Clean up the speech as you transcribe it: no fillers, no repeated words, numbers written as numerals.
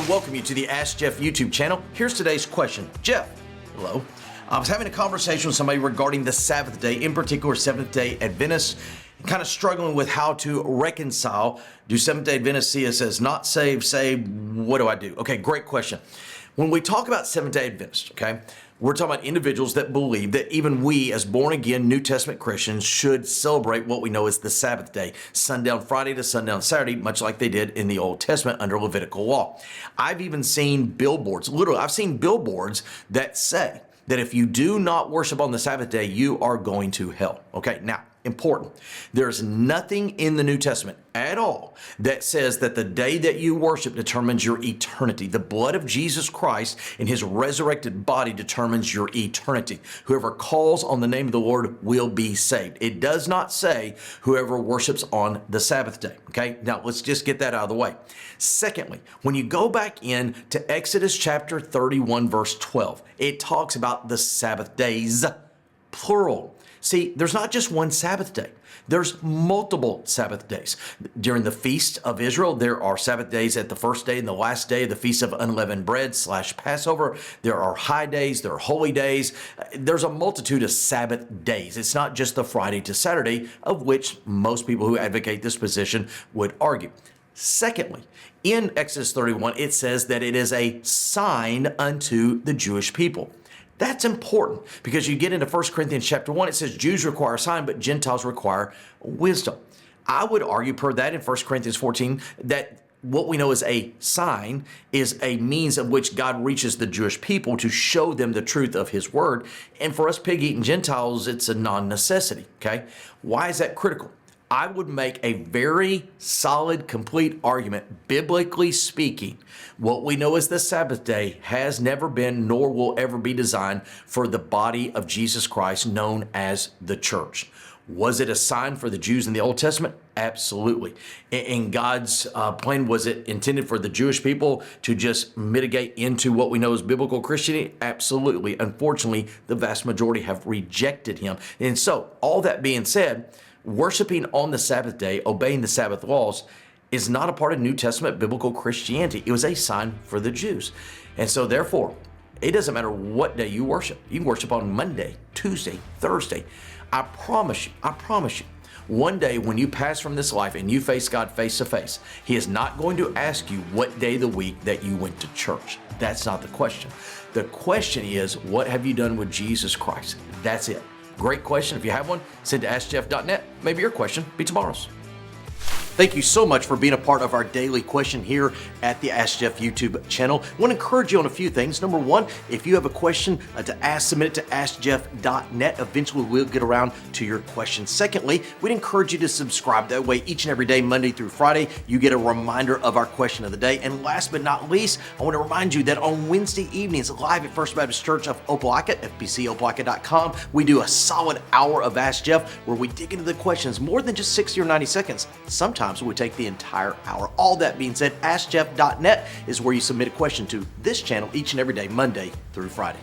welcome you to the Ask Jeff YouTube channel. Here's today's question. Jeff, hello. I was having a conversation with somebody regarding the Sabbath day, in particular Seventh-day Adventists, kind of struggling with how to reconcile, do Seventh-day Adventists see us as not saved, what do I do? Okay, great question. When we talk about Seventh-day Adventists, okay, we're talking about individuals that believe that even we as born-again New Testament Christians should celebrate what we know as the Sabbath day, sundown Friday to sundown Saturday, much like they did in the Old Testament under Levitical law. I've even seen billboards, literally, I've seen billboards that say that if you do not worship on the Sabbath day, you are going to hell. Okay, now, important. There's nothing in the New Testament at all that says that the day that you worship determines your eternity. The blood of Jesus Christ and his resurrected body determines your eternity. Whoever calls on the name of the Lord will be saved. It does not say whoever worships on the Sabbath day. Okay, now let's just get that out of the way. Secondly, when you go back in to Exodus chapter 31, verse 12, it talks about the Sabbath days, plural. See, there's not just one Sabbath day. There's multiple Sabbath days. During the Feast of Israel, there are Sabbath days at the first day and the last day of the Feast of Unleavened Bread / Passover. There are high days, there are holy days. There's a multitude of Sabbath days. It's not just the Friday to Saturday, of which most people who advocate this position would argue. Secondly, in Exodus 31, it says that it is a sign unto the Jewish people. That's important because you get into 1 Corinthians chapter 1, it says Jews require a sign, but Gentiles require wisdom. I would argue per that in 1 Corinthians 14 that what we know as a sign is a means of which God reaches the Jewish people to show them the truth of his word. And for us pig-eating Gentiles, it's a non-necessity, okay? Why is that critical? I would make a very solid, complete argument, biblically speaking. What we know as the Sabbath day has never been nor will ever be designed for the body of Jesus Christ known as the church. Was it a sign for the Jews in the Old Testament? Absolutely. In God's plan, was it intended for the Jewish people to just mitigate into what we know as biblical Christianity? Absolutely. Unfortunately, the vast majority have rejected him. And so, all that being said, worshiping on the Sabbath day, obeying the Sabbath laws, is not a part of New Testament biblical Christianity. It was a sign for the Jews. And so therefore, it doesn't matter what day you worship. You can worship on Monday, Tuesday, Thursday. I promise you, one day when you pass from this life and you face God face to face, he is not going to ask you what day of the week that you went to church. That's not the question. The question is, what have you done with Jesus Christ? That's it. Great question. If you have one, send to AskJeff.net. Maybe your question be tomorrow's. Thank you so much for being a part of our daily question here at the Ask Jeff YouTube channel. I want to encourage you on a few things. Number one, if you have a question to ask, submit it to AskJeff.net. Eventually, we'll get around to your question. Secondly, we'd encourage you to subscribe. That way, each and every day, Monday through Friday, you get a reminder of our question of the day. And last but not least, I want to remind you that on Wednesday evenings, live at First Baptist Church of Opelika, fbcopelika.com, we do a solid hour of Ask Jeff where we dig into the questions more than just 60 or 90 seconds. Sometimes we take the entire hour. All that being said, AskJeff.net is where you submit a question to this channel each and every day, Monday through Friday.